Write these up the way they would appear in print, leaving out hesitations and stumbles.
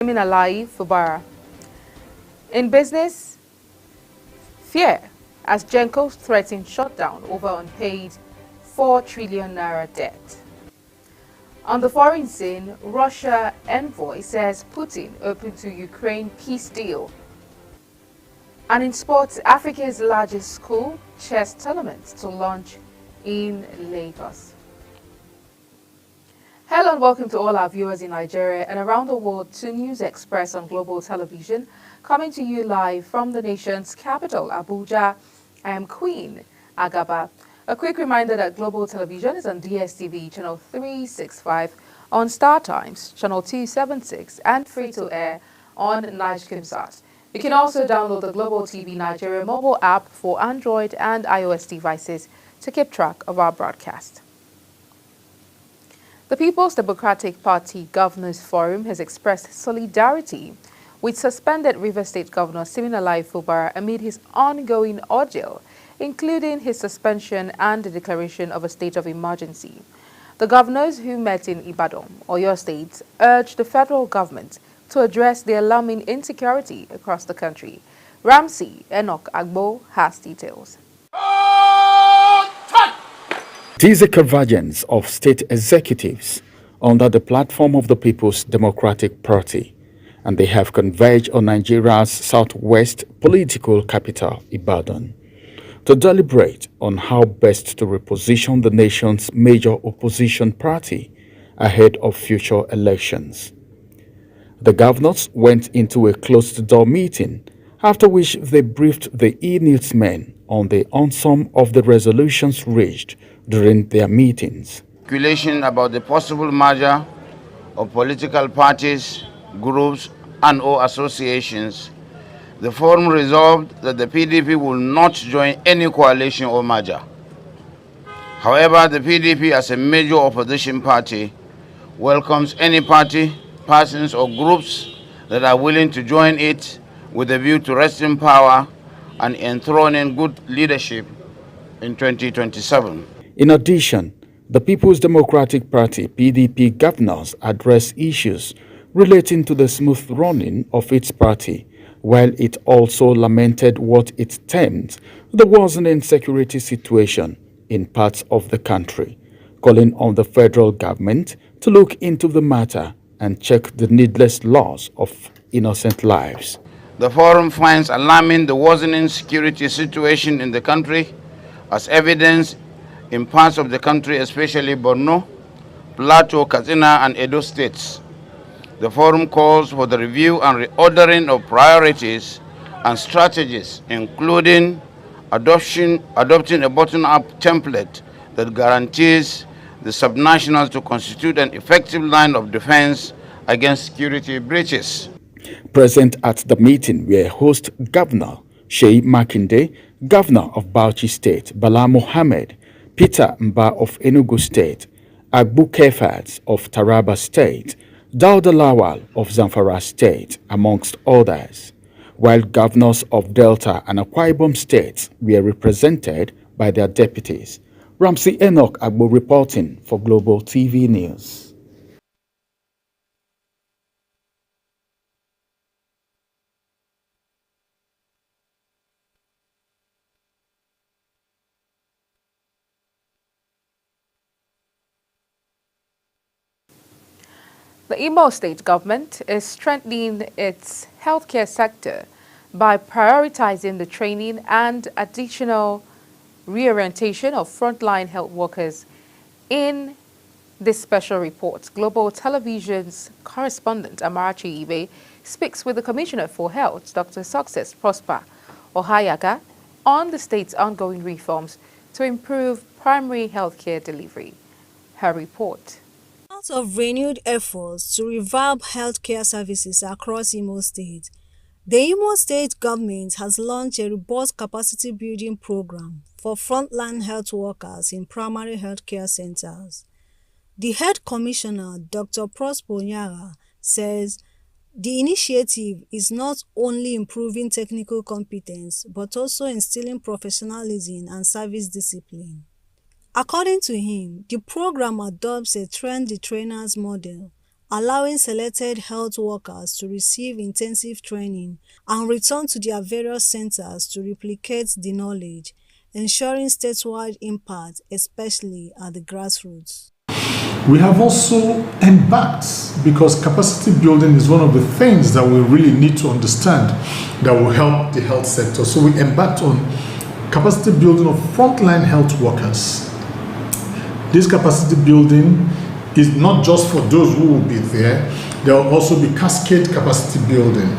Siminalayi Fubara. In business, fear as Genco threatens shutdown over unpaid 4 trillion naira debt. On the foreign scene, Russia envoy says Putin open to Ukraine peace deal. And in sports, Africa's largest school chess tournament to launch in Lagos. Hello and welcome to all our viewers in Nigeria and around the world to News Express on Global Television, coming to you live from the nation's capital, Abuja. I am Queen Agaba. A quick reminder that Global Television is on DSTV channel 365, on Star Times channel 276, and free to air on Nigecomsat. You can also download the Global TV Nigeria mobile app for Android and iOS devices to keep track of our broadcast. The People's Democratic Party Governors Forum has expressed solidarity with suspended Rivers State Governor Siminalayi Fubara amid his ongoing ordeal, including his suspension and the declaration of a state of emergency. The governors who met in Ibadan, Oyo State, urged the federal government to address the alarming insecurity across the country. Ramsey Enoch Agbo has details. It is a convergence of state executives under the platform of the People's Democratic Party, and they have converged on Nigeria's southwest political capital, Ibadan, to deliberate on how best to reposition the nation's major opposition party ahead of future elections. The governors went into a closed-door meeting, after which they briefed the e-newsmen on the outcome of the resolutions reached during their meetings. Speculation about the possible merger of political parties, groups, and/or associations, the forum resolved that the PDP will not join any coalition or merger. However, the PDP, as a major opposition party, welcomes any party, persons, or groups that are willing to join it with a view to wresting power and enthroning good leadership in 2027. In addition, the People's Democratic Party (PDP) governors addressed issues relating to the smooth running of its party, while it also lamented what it termed the worsening security situation in parts of the country, calling on the federal government to look into the matter and check the needless loss of innocent lives. The forum finds alarming the worsening security situation in the country, as evidenced in parts of the country, especially Borno, Plateau, Katsina, and Edo states. The forum calls for the review and reordering of priorities and strategies, including adopting a bottom-up template that guarantees the subnationals to constitute an effective line of defense against security breaches. Present at the meeting were host Governor Sheyi Makinde, Governor of Bauchi State, Bala Mohammed, Peter Mba of Enugu State, Agbu Kefat of Taraba State, Dauda Lawal of Zamfara State, amongst others, while governors of Delta and Akwa Ibom states were represented by their deputies. Ramsey Enoch Agbo reporting for Global TV News. The Imo State government is strengthening its healthcare sector by prioritizing the training and additional reorientation of frontline health workers. In this special report, Global Television's correspondent Amarachi Ibe speaks with the Commissioner for Health, Dr. Success Prosper Ohayaga, on the state's ongoing reforms to improve primary healthcare delivery. Her report. Out of renewed efforts to revamp healthcare services across Imo State, the Imo State government has launched a robust capacity building program for frontline health workers in primary healthcare centers. The head commissioner, Dr. Prosper Ohayaga, says the initiative is not only improving technical competence but also instilling professionalism and service discipline. According to him, the program adopts a train-the-trainers model allowing selected health workers to receive intensive training and return to their various centers to replicate the knowledge, ensuring statewide impact, especially at the grassroots. We have also embarked, because capacity building is one of the things that we really need to understand that will help the health sector. So we embarked on capacity building of frontline health workers. This capacity building is not just for those who will be there, there will also be cascade capacity building.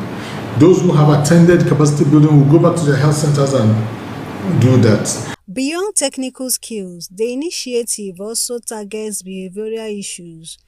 Those who have attended capacity building will go back to their health centers and do that. Beyond technical skills, the initiative also targets behavioral issues.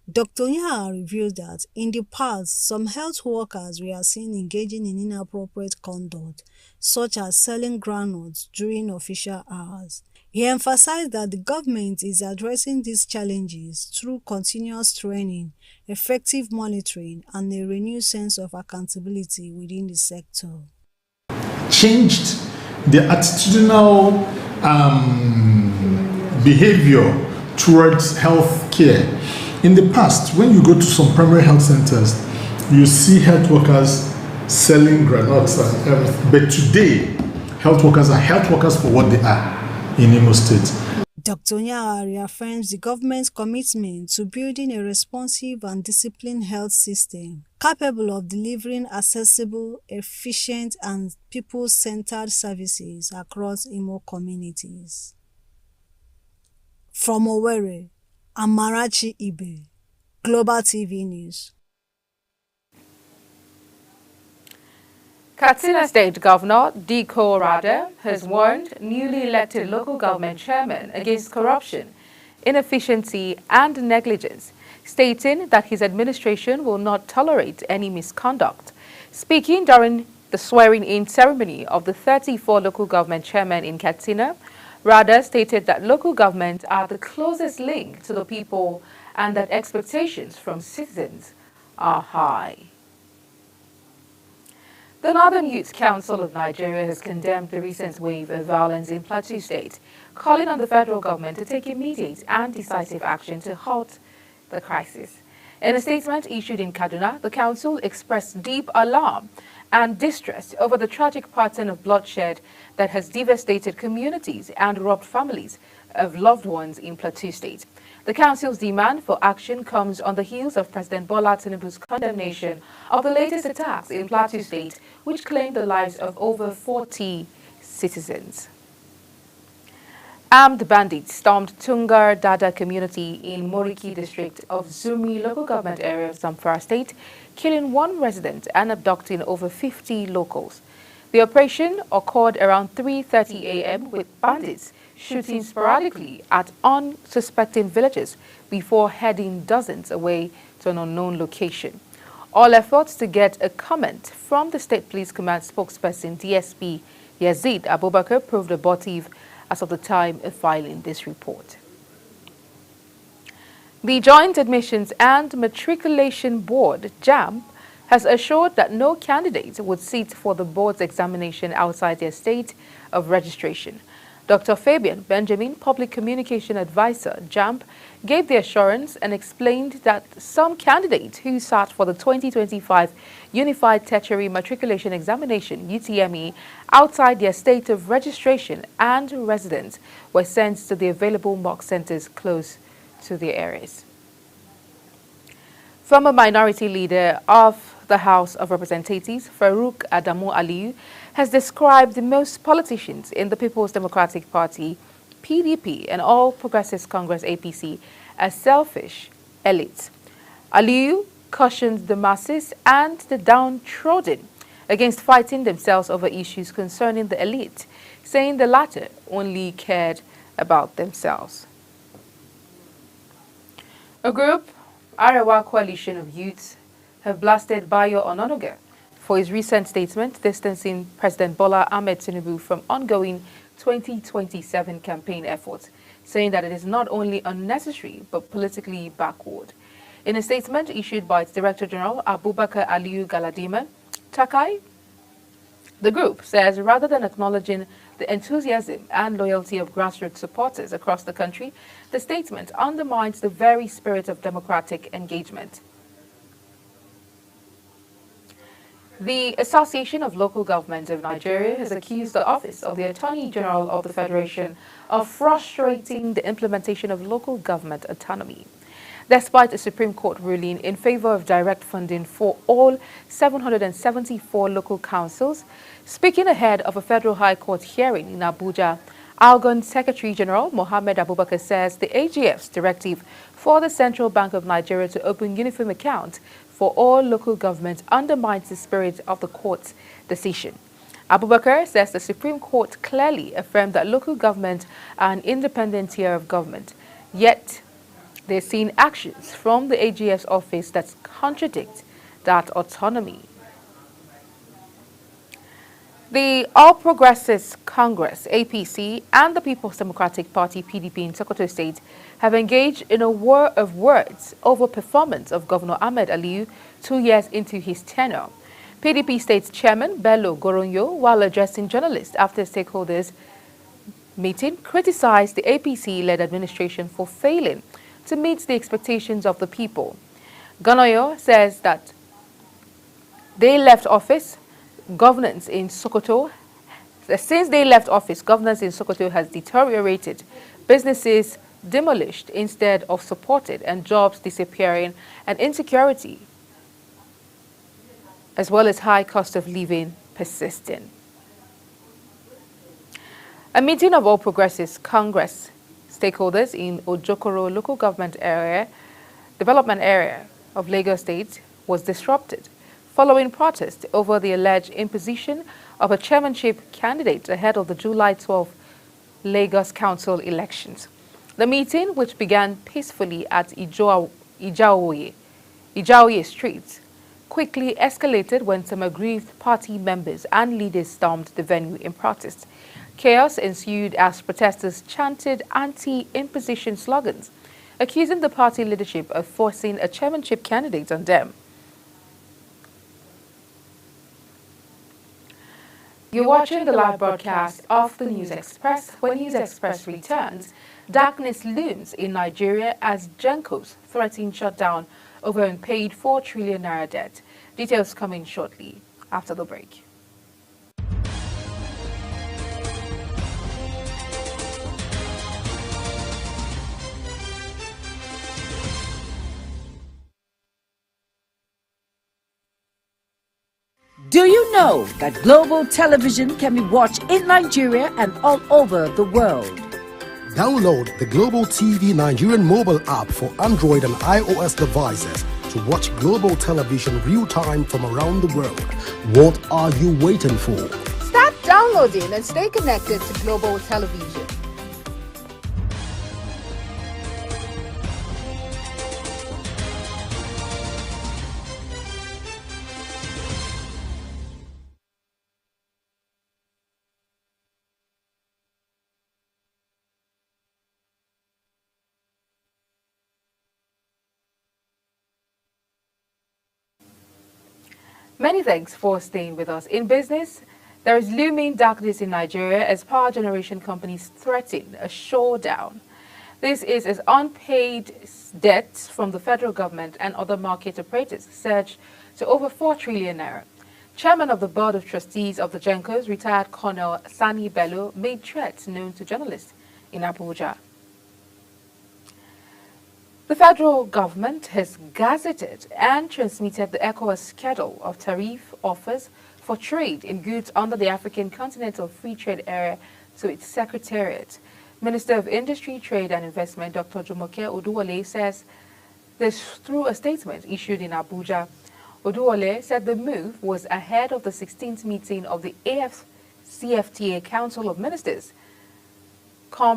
Dr. Onyeagha revealed that in the past, some health workers were seen engaging in inappropriate conduct, such as selling groundnuts during official hours. He emphasized that the government is addressing these challenges through continuous training, effective monitoring, and a renewed sense of accountability within the sector. Changed the attitudinal behavior towards health care. In the past, when you go to some primary health centers, you see health workers selling granules and everything. But today, health workers are health workers for what they are in Imo State. Dr. Onyeagha reaffirms the government's commitment to building a responsive and disciplined health system capable of delivering accessible, efficient, and people-centered services across Imo communities. From Owerri, Amarachi Ibe, Global TV News. Katsina State Governor Diko Rada has warned newly elected local government chairmen against corruption, inefficiency and negligence, stating that his administration will not tolerate any misconduct. Speaking during the swearing-in ceremony of the 34 local government chairmen in Katsina, Rada stated that local governments are the closest link to the people and that expectations from citizens are high. The Northern Youth Council of Nigeria has condemned the recent wave of violence in Plateau State, calling on the federal government to take immediate and decisive action to halt the crisis. In a statement issued in Kaduna, the council expressed deep alarm and distress over the tragic pattern of bloodshed that has devastated communities and robbed families of loved ones in Plateau State. The council's demand for action comes on the heels of President Bola Tinubu's condemnation of the latest attacks in Plateau State, which claimed the lives of over 40 citizens. Armed bandits stormed Tungar Dada community in Moriki district of Zumi local government area of Zamfara State, killing one resident and abducting over 50 locals. The operation occurred around 3:30 a.m. with bandits shooting sporadically at unsuspecting villagers before heading dozens away to an unknown location. All efforts to get a comment from the State Police Command spokesperson DSP Yazid Abubakar proved abortive as of the time of filing this report. The Joint Admissions and Matriculation Board, JAMB, has assured that no candidate would sit for the board's examination outside their state of registration. Dr. Fabian Benjamin, Public Communication Advisor, JAMB, gave the assurance and explained that some candidates who sat for the 2025 Unified Tertiary Matriculation Examination, UTME, outside their state of registration and residence were sent to the available mock centers close to their areas. Former minority leader of the House of Representatives, Farouk Adamu Aliyu, has described most politicians in the People's Democratic Party, PDP, and All Progressives Congress, APC, as selfish elites. Aliyu cautioned the masses and the downtrodden against fighting themselves over issues concerning the elite, saying the latter only cared about themselves. A group, Arewa Coalition of Youths, have blasted Bayo Ononuga for his recent statement distancing President Bola Ahmed Tinubu from ongoing 2027 campaign efforts, saying that it is not only unnecessary but politically backward. In a statement issued by its Director General Abubakar Aliyu Galadima, Takai The group says rather than acknowledging the enthusiasm and loyalty of grassroots supporters across the country, the statement undermines the very spirit of democratic engagement. The Association of Local Governments of Nigeria has accused the Office of the Attorney General of the Federation of frustrating the implementation of local government autonomy. Despite a Supreme Court ruling in favor of direct funding for all 774 local councils, speaking ahead of a Federal High Court hearing in Abuja, Algon Secretary General Mohammed Abubakar says the AGF's directive for the Central Bank of Nigeria to open uniform accounts for all local governments undermines the spirit of the court's decision. Abubakar says the Supreme Court clearly affirmed that local governments are an independent tier of government, yet they're seeing actions from the AGF's office that contradict that autonomy. The All Progressives Congress, APC, and the People's Democratic Party, PDP, in Sokoto State have engaged in a war of words over performance of Governor Ahmed Aliyu 2 years into his tenure. PDP State Chairman Bello Goronyo, while addressing journalists after stakeholders meeting, criticized the APC-led administration for failing to meet the expectations of the people. Goronyo says that they left office, governance in Sokoto has deteriorated, businesses demolished instead of supported, and jobs disappearing, and insecurity, as well as high cost of living, persisting. A meeting of All Progressives Congress stakeholders in Ojokoro local government development area of Lagos State was disrupted following protest over the alleged imposition of a chairmanship candidate ahead of the July 12 Lagos Council elections. The meeting, which began peacefully at Ijaoye Street, quickly escalated when some aggrieved party members and leaders stormed the venue in protest. Chaos ensued as protesters chanted anti-imposition slogans, accusing the party leadership of forcing a chairmanship candidate on them. You're watching the live broadcast of the News Express. When News Express returns, darkness looms in Nigeria as Gencos threaten shutdown over unpaid 4 trillion naira debt. Details coming shortly after the break. Do you know that global television can be watched in Nigeria and all over the world? Download the Global TV Nigerian mobile app for Android and iOS devices to watch global television real-time from around the world. What are you waiting for? Start downloading and stay connected to global television. Many thanks for staying with us. In business, there is looming darkness in Nigeria as power generation companies threaten a showdown. This is as unpaid debts from the federal government and other market operators surge to over 4 trillion naira. Chairman of the Board of Trustees of the Gencos, retired Colonel Sani Bello, made threats known to journalists in Abuja. The federal government has gazetted and transmitted the ECOWAS schedule of tariff offers for trade in goods under the African Continental Free Trade Area to its secretariat. Minister of Industry, Trade and Investment, Dr. Jumoke Oduwole, says this through a statement issued in Abuja. Oduwole said the move was ahead of the 16th meeting of the AFCFTA Council of Ministers,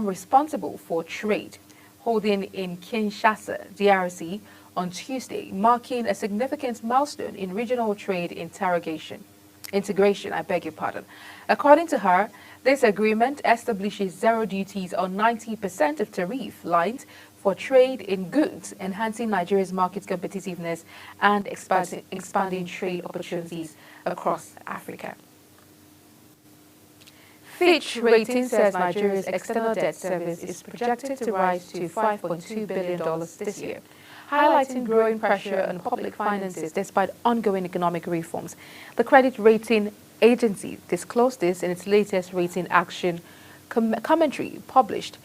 responsible for trade, holding in Kinshasa, DRC, on Tuesday, marking a significant milestone in regional trade integration. According to her, this agreement establishes zero duties on 90% of tariff lines for trade in goods, enhancing Nigeria's market competitiveness and expanding trade opportunities across Africa. Fitch Ratings says Nigeria's external debt service is projected to rise to $5.2 billion this year, highlighting growing pressure on public finances despite ongoing economic reforms. The credit rating agency disclosed this in its latest rating action commentary published,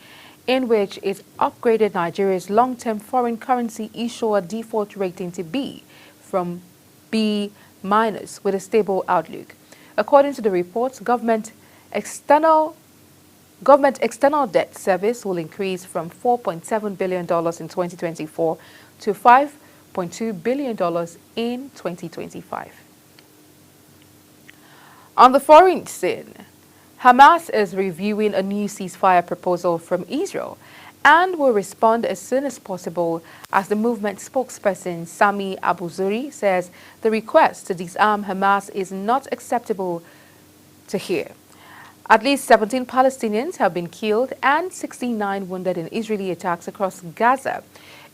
in which it upgraded Nigeria's long-term foreign currency issuer default rating to B from B- with a stable outlook. According to the report, government external debt service will increase from $4.7 billion in 2024 to $5.2 billion in 2025. On the foreign scene, Hamas is reviewing a new ceasefire proposal from Israel and will respond as soon as possible, as the movement spokesperson Sami Abu Zuri says the request to disarm Hamas is not acceptable to hear. At least 17 Palestinians have been killed and 69 wounded in Israeli attacks across Gaza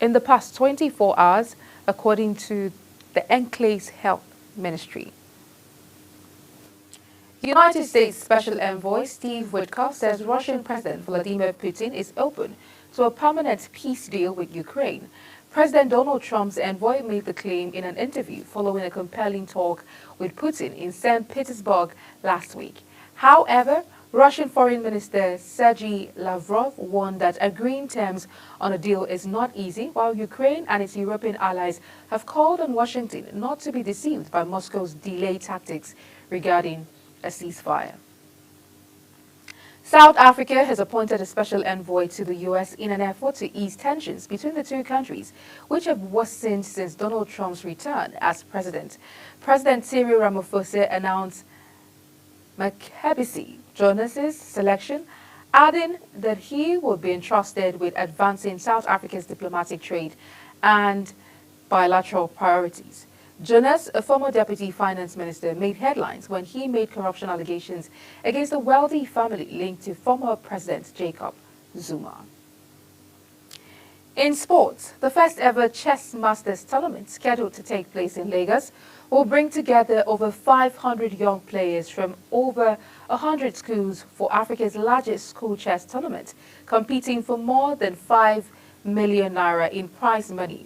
in the past 24 hours, according to the enclave's health ministry. United States Special Envoy Steve Witkoff says Russian President Vladimir Putin is open to a permanent peace deal with Ukraine. President Donald Trump's envoy made the claim in an interview following a compelling talk with Putin in St. Petersburg last week. However, Russian Foreign Minister Sergei Lavrov warned that agreeing terms on a deal is not easy, while Ukraine and its European allies have called on Washington not to be deceived by Moscow's delay tactics regarding a ceasefire. South Africa has appointed a special envoy to the U.S. in an effort to ease tensions between the two countries, which have worsened since Donald Trump's return as president. President Cyril Ramaphosa announced Mckinsey Jonas's selection, adding that he will be entrusted with advancing South Africa's diplomatic trade and bilateral priorities. Jonas, a former deputy finance minister, made headlines when he made corruption allegations against a wealthy family linked to former President Jacob Zuma. In sports, the first ever Chess Masters tournament, scheduled to take place in Lagos, will bring together over 500 young players from over 100 schools for Africa's largest school chess tournament, competing for more than 5 million naira in prize money.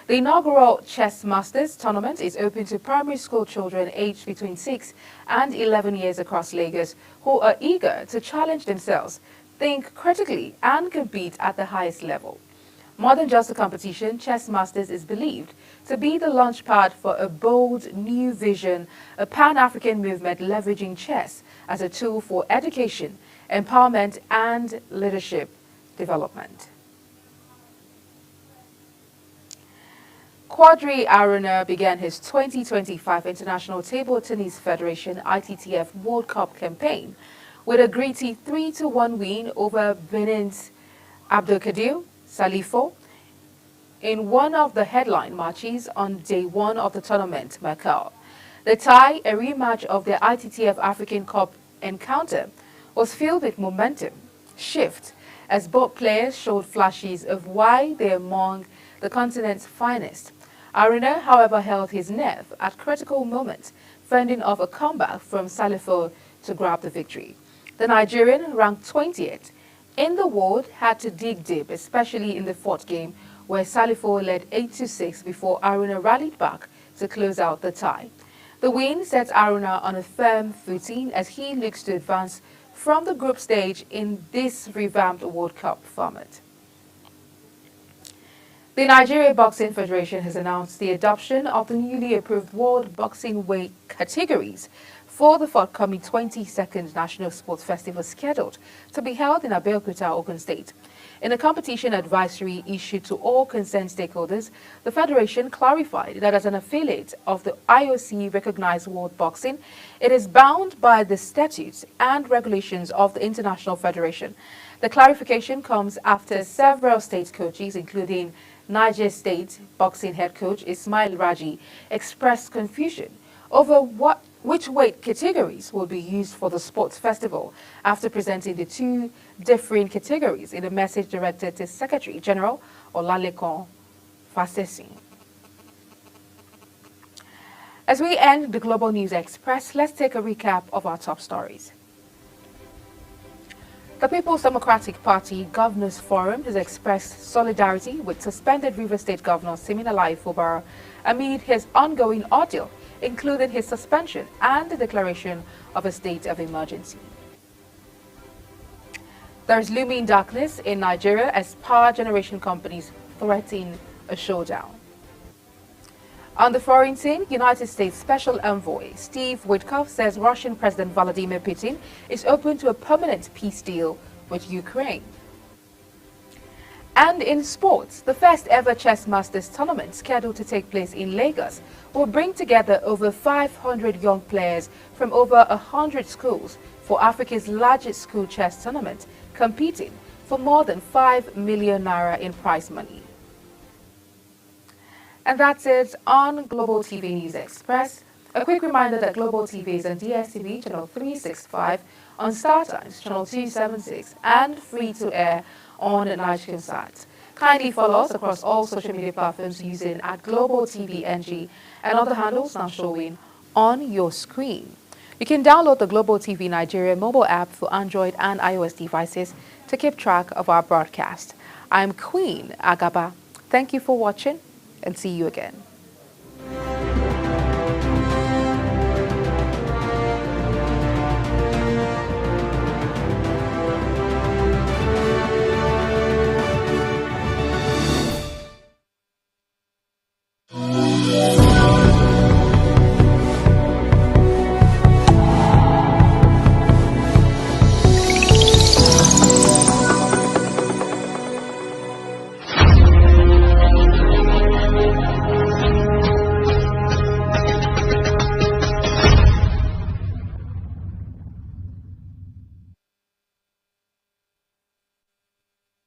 The inaugural Chess Masters tournament is open to primary school children aged between 6 and 11 years across Lagos who are eager to challenge themselves, think critically, and compete at the highest level. More than just a competition, Chess Masters is believed to be the launchpad for a bold new vision, a Pan-African movement leveraging chess as a tool for education, empowerment, and leadership development. Quadri Aruna began his 2025 International Table Tennis Federation ITTF World Cup campaign with a gritty 3-1 win over Benin's Abdelkadir Salifo in one of the headline matches on day one of the tournament, Macau. The tie, a rematch of the ITTF African Cup encounter, was filled with momentum shift as both players showed flashes of why they're among the continent's finest. Aruna, however, held his nerve at critical moments, fending off a comeback from Salifo to grab the victory. The Nigerian, ranked 20th in the world, had to dig deep, especially in the fourth game, where Salifo led 8-6 before Aruna rallied back to close out the tie. The win sets Aruna on a firm footing as he looks to advance from the group stage in this revamped World Cup format. The Nigeria Boxing Federation has announced the adoption of the newly approved World Boxing Weight categories for the forthcoming 22nd National Sports Festival scheduled to be held in Abeokuta, Ogun State. In a competition advisory issued to all concerned stakeholders, the Federation clarified that as an affiliate of the IOC-recognized World Boxing, it is bound by the statutes and regulations of the International Federation. The clarification comes after several state coaches, including Niger State boxing head coach Ismail Raji, expressed confusion over which weight categories will be used for the sports festival after presenting the two differing categories in a message directed to Secretary General Olalekan Fasesi. As we end the Global News Express, let's take a recap of our top stories. The People's Democratic Party Governors Forum has expressed solidarity with suspended Rivers State Governor Siminalayi Fubara amid his ongoing ordeal, including his suspension and the declaration of a state of emergency. There is looming darkness in Nigeria as power generation companies threaten a showdown. On the foreign scene, United States Special Envoy Steve Witkoff says Russian President Vladimir Putin is open to a permanent peace deal with Ukraine. And in sports, the first ever Chess Masters tournament scheduled to take place in Lagos will bring together over 500 young players from over 100 schools for Africa's largest school chess tournament, competing for more than 5 million naira in prize money. And that's it on Global TV News Express. A quick reminder that Global TV is on DSTV channel 365, on StarTimes channel 276, and free to air on Nigeriansat. Kindly follow us across all social media platforms using @Global TV NG and other handles now showing on your screen. You can download the Global TV Nigeria mobile app for Android and iOS devices to keep track of our broadcast. I'm Queen Agaba. Thank you for watching, and see you again.